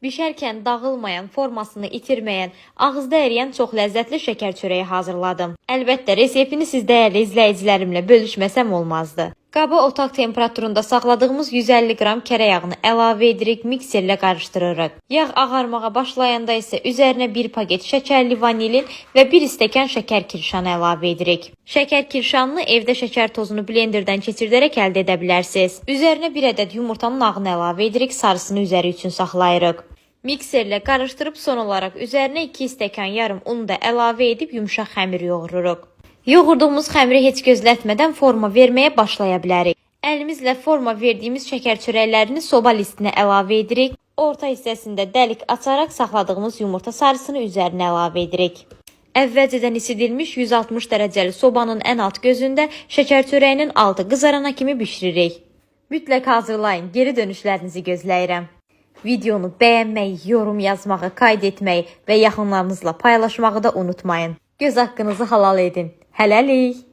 Bişərkən dağılmayan, formasını itirməyən, ağızda əriyən çox ləzzətli şəkər çörəyi hazırladım. Əlbəttə, reseptini siz dəyərli izləyicilərimlə bölüşməsəm olmazdı. Qaba otaq temperaturunda saxladığımız 150 qram kərə yağını əlavə edirik, mikserlə qarışdırırıq. Yağ ağarmağa başlayanda isə üzərinə 1 paket şəkərli vanilin və 1 stəkan şəkər kirşanı əlavə edirik. Şəkər kirşanını evdə şəkər tozunu blenderdən keçirdərək əldə edə bilərsiniz. Üzərinə 1 ədəd yumurtanın ağını əlavə edirik, sarısını üzəri üçün saxlayırıq. Mikserlə qarışdırıb son olaraq üzərinə 2 stəkan yarım unu da əlavə edib yumşaq xəmir yoğururuq. Yoğurduğumuz xəmiri heç gözlətmədən forma verməyə başlaya bilərik. Əlimizlə forma verdiyimiz şəkər çörəklərini soba listinə əlavə edirik. Orta hissəsində dəlik açaraq saxladığımız yumurta sarısını üzərinə əlavə edirik. Əvvəlcədən isidilmiş 160 dərəcəli sobanın ən alt gözündə şəkər çörəyinin altı qızarana kimi bişiririk. Mütləq hazırlayın, geri dönüşlərinizi gözləyirəm. Videonu bəyənməyi, yorum yazmağı, qayd etməyi və yaxınlarınızla paylaşmağı da unutmayın. Göz haqqınızı halal edin. Hələlik!